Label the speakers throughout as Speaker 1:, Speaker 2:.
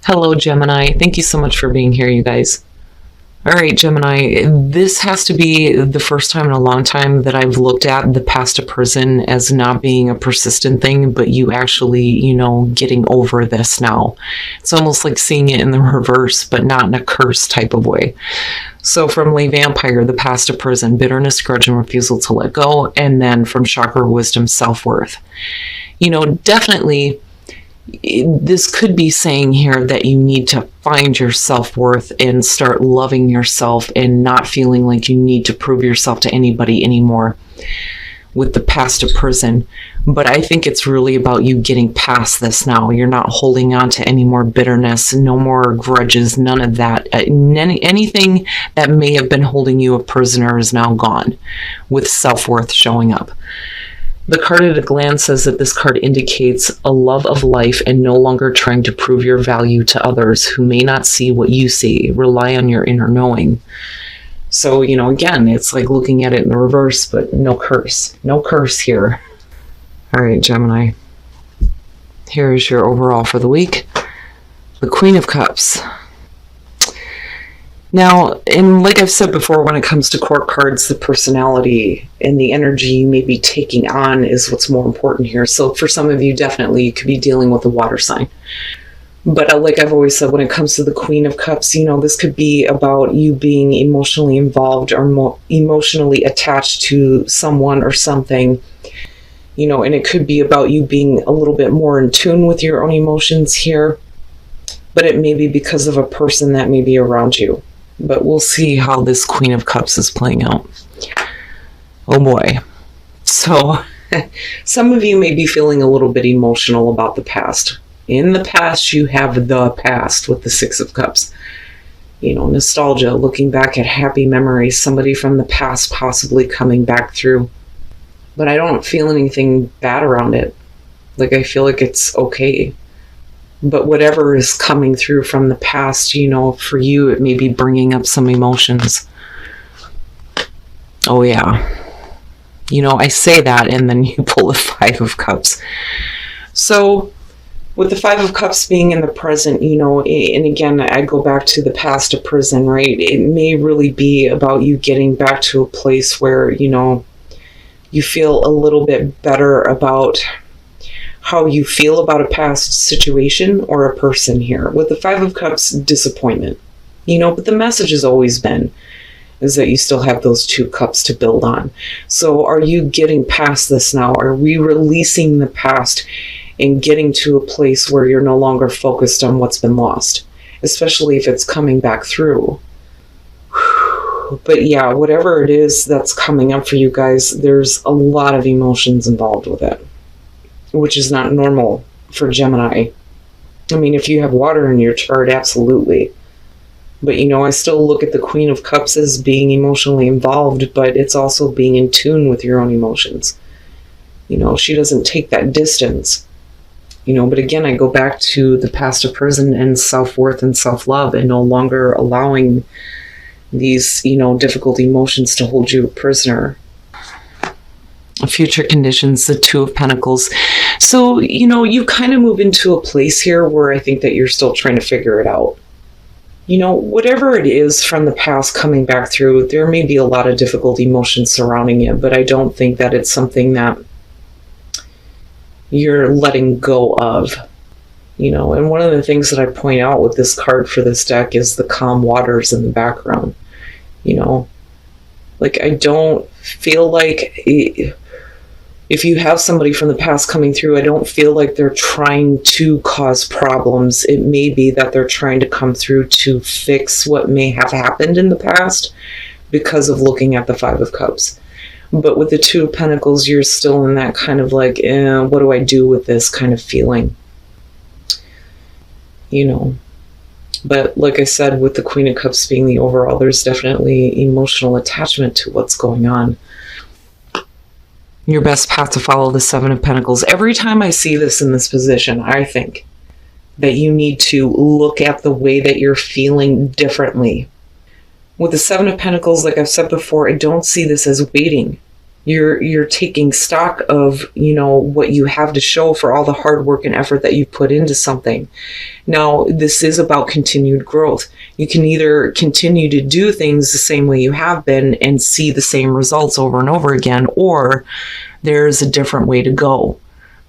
Speaker 1: Hello, Gemini. Thank you so much for being here, you guys. All right, Gemini, this has to be the first time in a long time that I've looked at the past of prison as not being a persistent thing, but you actually, getting over this now. It's almost like seeing it in the reverse, but not in a curse type of way. So from Lay Vampire, the past of prison, bitterness, grudge, and refusal to let go. And then from Chakra Wisdom, self-worth. Definitely this could be saying here that you need to find your self-worth and start loving yourself and not feeling like you need to prove yourself to anybody anymore with the past of prison. But I think it's really about you getting past this now. You're not holding on to any more bitterness, no more grudges, none of that. Anything that may have been holding you a prisoner is now gone with self-worth showing up. The card at a glance says that this card indicates a love of life and no longer trying to prove your value to others who may not see what you see. Rely on your inner knowing. So, again, it's like looking at it in the reverse, but no curse. No curse here. All right, Gemini. Here is your overall for the week. The Queen of Cups. Now, and like I've said before, when it comes to court cards, the personality and the energy you may be taking on is what's more important here. So for some of you, definitely, you could be dealing with a water sign. But like I've always said, when it comes to the Queen of Cups, this could be about you being emotionally involved or emotionally attached to someone or something, and it could be about you being a little bit more in tune with your own emotions here. But it may be because of a person that may be around you. But we'll see how this Queen of Cups is playing out. Oh boy. So, some of you may be feeling a little bit emotional about the past. In the past, you have the past with the Six of Cups. Nostalgia, looking back at happy memories, somebody from the past possibly coming back through. But I don't feel anything bad around it. Like, I feel like it's okay. But whatever is coming through from the past, for you, it may be bringing up some emotions. Oh, yeah. I say that, and then you pull the Five of Cups. So, with the Five of Cups being in the present, and again, I go back to the past of prison, right? It may really be about you getting back to a place where, you feel a little bit better about how you feel about a past situation or a person here. With the Five of Cups, disappointment. But the message has always been is that you still have those two cups to build on. So are you getting past this now? Are we releasing the past and getting to a place where you're no longer focused on what's been lost? Especially if it's coming back through. But yeah, whatever it is that's coming up for you guys, there's a lot of emotions involved with it, which is not normal for Gemini. I mean, if you have water in your chart, absolutely. But, I still look at the Queen of Cups as being emotionally involved, but it's also being in tune with your own emotions. She doesn't take that distance. But again, I go back to the past of prison and self-worth and self-love and no longer allowing these, difficult emotions to hold you a prisoner. Future conditions, the Two of Pentacles. So, you kind of move into a place here where I think that you're still trying to figure it out. Whatever it is from the past coming back through, there may be a lot of difficult emotions surrounding it, but I don't think that it's something that you're letting go of. And one of the things that I point out with this card for this deck is the calm waters in the background. Like, I don't feel like if you have somebody from the past coming through, I don't feel like they're trying to cause problems. It may be that they're trying to come through to fix what may have happened in the past because of looking at the Five of Cups. But with the Two of Pentacles, you're still in that kind of like, what do I do with this kind of feeling? But like I said, with the Queen of Cups being the overall, there's definitely emotional attachment to what's going on. Your best path to follow the Seven of Pentacles. Every time I see this in this position, I think that you need to look at the way that you're feeling differently. With the Seven of Pentacles, like I've said before, I don't see this as waiting. You're taking stock of, what you have to show for all the hard work and effort that you put into something. Now, this is about continued growth. You can either continue to do things the same way you have been and see the same results over and over again, or there's a different way to go.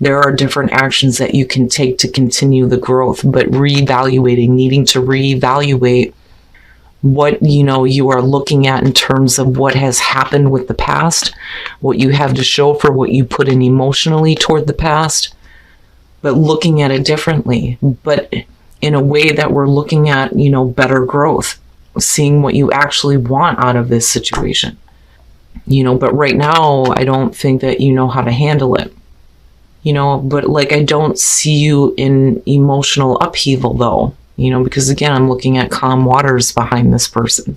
Speaker 1: There are different actions that you can take to continue the growth, but needing to reevaluate what you are looking at in terms of what has happened with the past, what you have to show for what you put in emotionally toward the past, but looking at it differently, but in a way that we're looking at, better growth, seeing what you actually want out of this situation. But right now, I don't think that you know how to handle it. But I don't see you in emotional upheaval though. Because again, I'm looking at calm waters behind this person.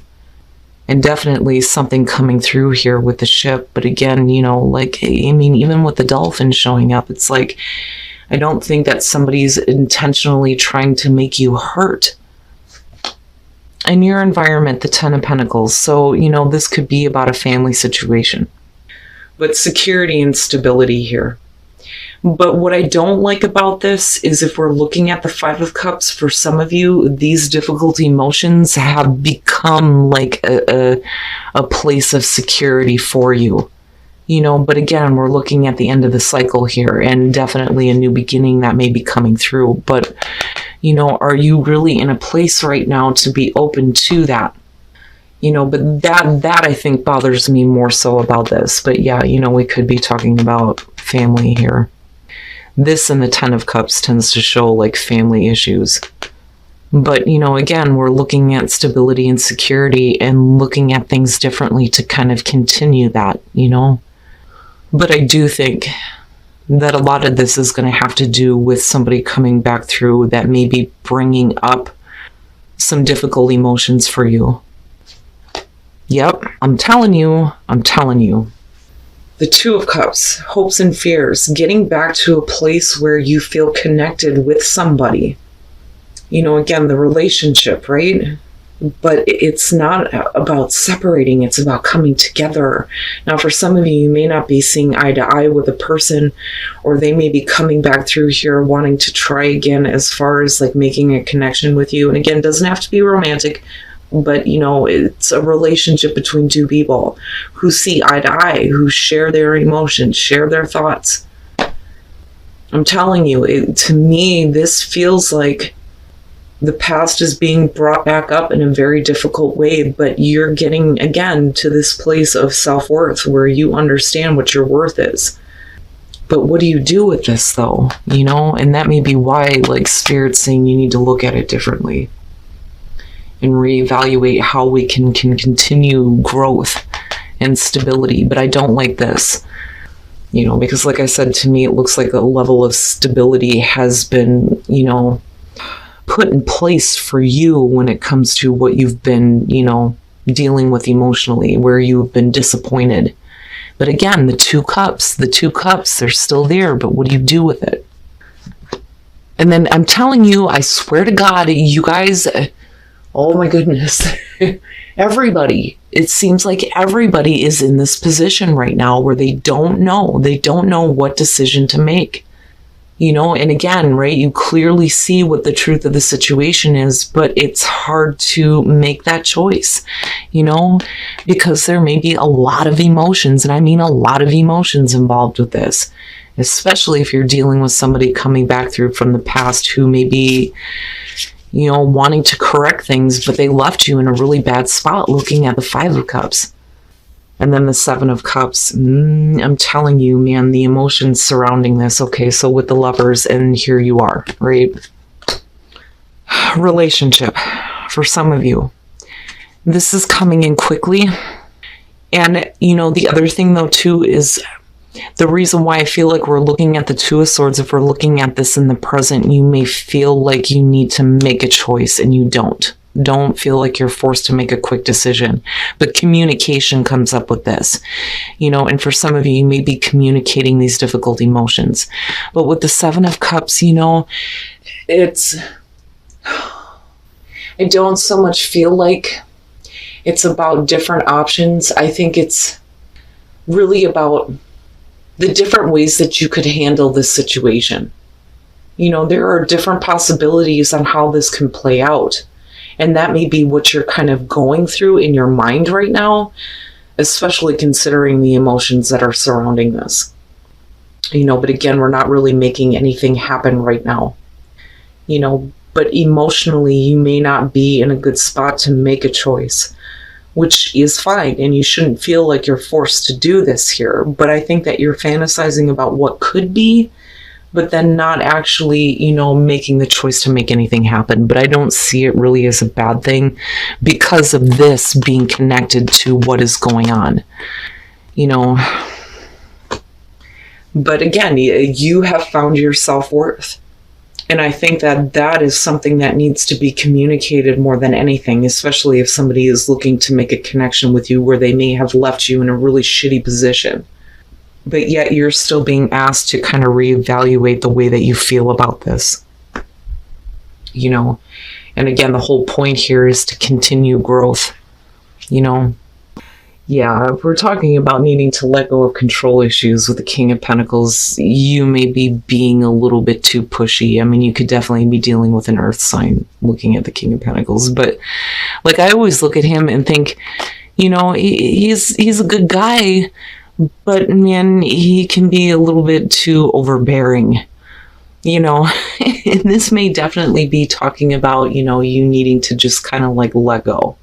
Speaker 1: And definitely something coming through here with the ship. But again, even with the dolphin showing up, it's like, I don't think that somebody's intentionally trying to make you hurt. In your environment, the 10 of Pentacles. So, this could be about a family situation. But security and stability here. But what I don't like about this is if we're looking at the 5 of Cups, for some of you, these difficult emotions have become like a place of security for you. But again, we're looking at the end of the cycle here and definitely a new beginning that may be coming through. But, are you really in a place right now to be open to that? But that I think bothers me more so about this. But yeah, we could be talking about family here. This and the 10 of Cups tends to show like family issues. But, again, we're looking at stability and security and looking at things differently to kind of continue that, But I do think that a lot of this is going to have to do with somebody coming back through that may be bringing up some difficult emotions for you. Yep, I'm telling you. The 2 of Cups, hopes and fears, getting back to a place where you feel connected with somebody. Again, the relationship, right? But it's not about separating, it's about coming together. Now, for some of you may not be seeing eye to eye with a person, or they may be coming back through here wanting to try again as far as like making a connection with you. And again, it doesn't have to be romantic. But, it's a relationship between two people who see eye to eye, who share their emotions, share their thoughts. I'm telling you, to me, this feels like the past is being brought back up in a very difficult way, but you're getting, again, to this place of self-worth where you understand what your worth is. But what do you do with this, though? And that may be why, Spirit's saying you need to look at it differently and reevaluate how we can continue growth and stability. But I don't like this, because like I said, to me, it looks like a level of stability has been, put in place for you when it comes to what you've been, dealing with emotionally, where you've been disappointed. But again, the 2 cups, they're still there, but what do you do with it? And then I'm telling you, I swear to God, you guys, oh my goodness, everybody, it seems like everybody is in this position right now where they don't know what decision to make. And again, right, you clearly see what the truth of the situation is, but it's hard to make that choice, because there may be a lot of emotions, and I mean a lot of emotions involved with this, especially if you're dealing with somebody coming back through from the past who may be, wanting to correct things, but they left you in a really bad spot looking at the 5 of Cups. And then the 7 of Cups, I'm telling you, man, the emotions surrounding this. Okay, so with the Lovers, and here you are, right? Relationship, for some of you. This is coming in quickly. And, the other thing, though, too, is the reason why I feel like we're looking at the 2 of Swords, if we're looking at this in the present, you may feel like you need to make a choice, and you don't. Don't feel like you're forced to make a quick decision. But communication comes up with this, and for some of you, you may be communicating these difficult emotions. But with the 7 of Cups, it's, I don't so much feel like it's about different options. I think it's really about the different ways that you could handle this situation. There are different possibilities on how this can play out. And that may be what you're kind of going through in your mind right now, especially considering the emotions that are surrounding this. But again, we're not really making anything happen right now. But emotionally, you may not be in a good spot to make a choice, which is fine. And you shouldn't feel like you're forced to do this here. But I think that you're fantasizing about what could be, but then not actually, making the choice to make anything happen. But I don't see it really as a bad thing because of this being connected to what is going on. But again, you have found your self-worth. And I think that that is something that needs to be communicated more than anything, especially if somebody is looking to make a connection with you where they may have left you in a really shitty position. But yet you're still being asked to kind of reevaluate the way that you feel about this. And again, the whole point here is to continue growth. Yeah, if we're talking about needing to let go of control issues with the King of Pentacles, you may be being a little bit too pushy. I mean, you could definitely be dealing with an earth sign looking at the King of Pentacles. But I always look at him and think, he's a good guy, but man, he can be a little bit too overbearing. And this may definitely be talking about, you needing to just kind of let go.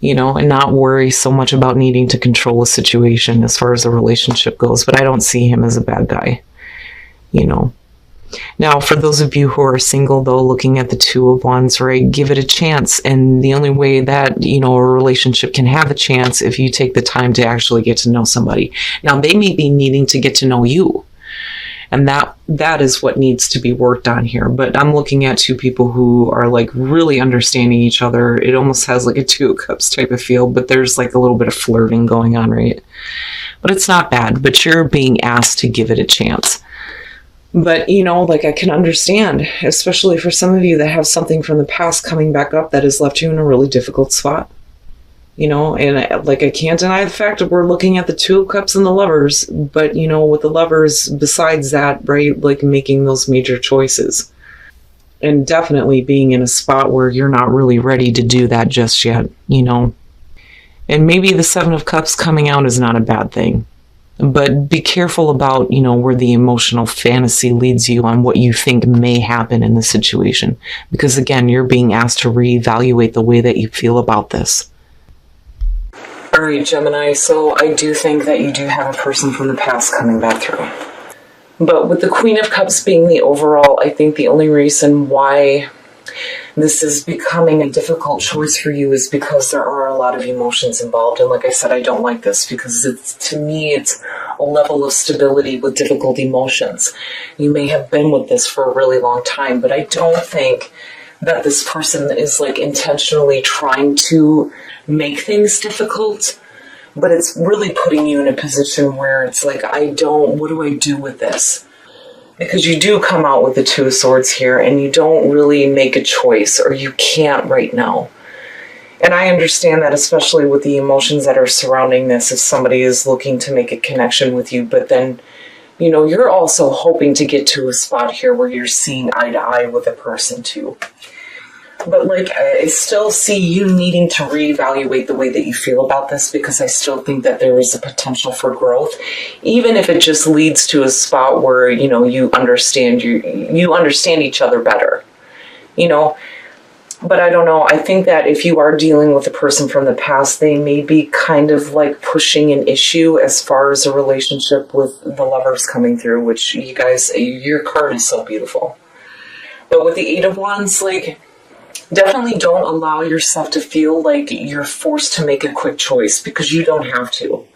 Speaker 1: And not worry so much about needing to control a situation as far as the relationship goes. But I don't see him as a bad guy, Now, for those of you who are single, though, looking at the Two of Wands, right, give it a chance. And the only way that, a relationship can have a chance if you take the time to actually get to know somebody. Now, they may be needing to get to know you. And that is what needs to be worked on here. But I'm looking at two people who are really understanding each other. It almost has a Two of Cups type of feel, but there's a little bit of flirting going on, right? But it's not bad, but you're being asked to give it a chance. But, I can understand, especially for some of you that have something from the past coming back up that has left you in a really difficult spot. And I can't deny the fact that we're looking at the Two of Cups and the Lovers, but, with the Lovers, besides that, right, making those major choices. And definitely being in a spot where you're not really ready to do that just yet, And maybe the Seven of Cups coming out is not a bad thing. But be careful about, where the emotional fantasy leads you on what you think may happen in the situation. Because, again, you're being asked to reevaluate the way that you feel about this. All right, Gemini, so I do think that you do have a person from the past coming back through. But with the Queen of Cups being the overall, I think the only reason why this is becoming a difficult choice for you is because there are a lot of emotions involved. And like I said, I don't like this because to me, it's a level of stability with difficult emotions. You may have been with this for a really long time, but I don't think that this person is intentionally trying to make things difficult, but it's really putting you in a position where it's what do I do with this? Because you do come out with the Two of Swords here and you don't really make a choice, or you can't right now. And I understand that, especially with the emotions that are surrounding this, if somebody is looking to make a connection with you, but then, you're also hoping to get to a spot here where you're seeing eye to eye with a person too. But I still see you needing to reevaluate the way that you feel about this, because I still think that there is a potential for growth, even if it just leads to a spot where, you understand each other better, But I don't know. I think that if you are dealing with a person from the past, they may be kind of pushing an issue as far as a relationship with the Lovers coming through, which you guys, your card is so beautiful. But with the Eight of Wands, definitely don't allow yourself to feel like you're forced to make a quick choice, because you don't have to.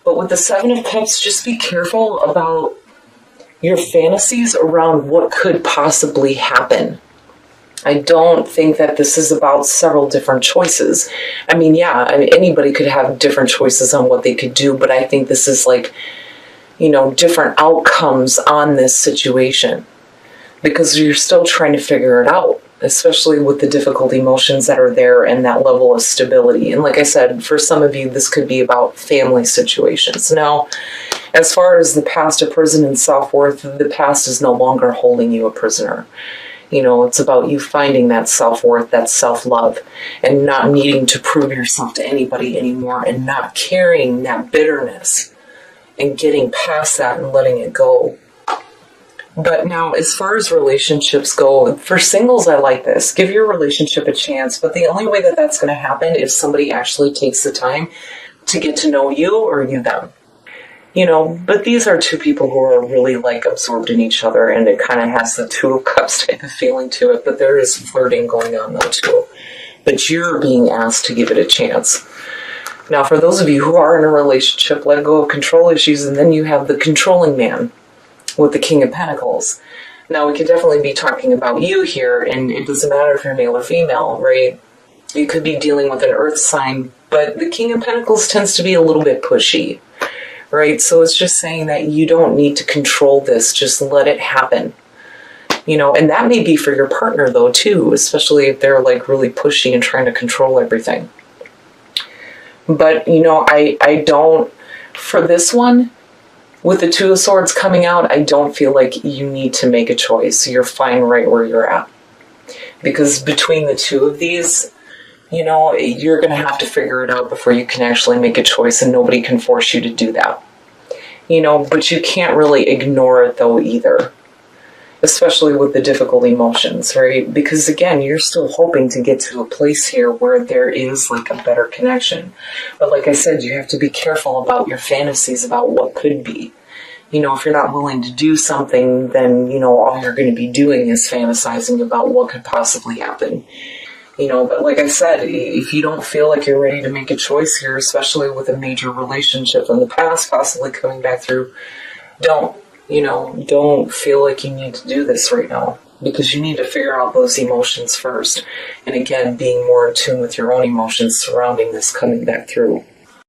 Speaker 1: But with the Seven of Cups, just be careful about your fantasies around what could possibly happen. I don't think that this is about several different choices. I mean, anybody could have different choices on what they could do, but I think this is different outcomes on this situation, because you're still trying to figure it out. especially with the difficult emotions that are there and that level of stability. And like I said, for some of you, this could be about family situations. Now, as far as the past, a prison and self-worth, the past is no longer holding you a prisoner. It's about you finding that self-worth, that self-love, and not needing to prove yourself to anybody anymore, and not carrying that bitterness and getting past that and letting it go. But now, as far as relationships go, for singles, I like this. Give your relationship a chance, but the only way that that's going to happen is somebody actually takes the time to get to know you or you them. But these are two people who are really absorbed in each other, and it kind of has the Two of Cups type of feeling to it, but there is flirting going on though too. But you're being asked to give it a chance. Now, for those of you who are in a relationship, let go of control issues, and then you have the controlling man with the King of Pentacles. Now, we could definitely be talking about you here, and it doesn't matter if you're male or female, right? You could be dealing with an earth sign, but the King of Pentacles tends to be a little bit pushy. Right? So it's just saying that you don't need to control this. Just let it happen. And that may be for your partner though too, especially if they're really pushy and trying to control everything. But, I don't, for this one, with the Two of Swords coming out, I don't feel like you need to make a choice. You're fine right where you're at. Because between the two of these, you're going to have to figure it out before you can actually make a choice, and nobody can force you to do that. But you can't really ignore it though either, especially with the difficult emotions, right? Because again, you're still hoping to get to a place here where there is a better connection. But like I said, you have to be careful about your fantasies about what could be. If you're not willing to do something, then, all you're going to be doing is fantasizing about what could possibly happen. But like I said, if you don't feel like you're ready to make a choice here, especially with a major relationship in the past possibly coming back through, don't feel like you need to do this right now, because you need to figure out those emotions first. And again, being more in tune with your own emotions surrounding this coming back through.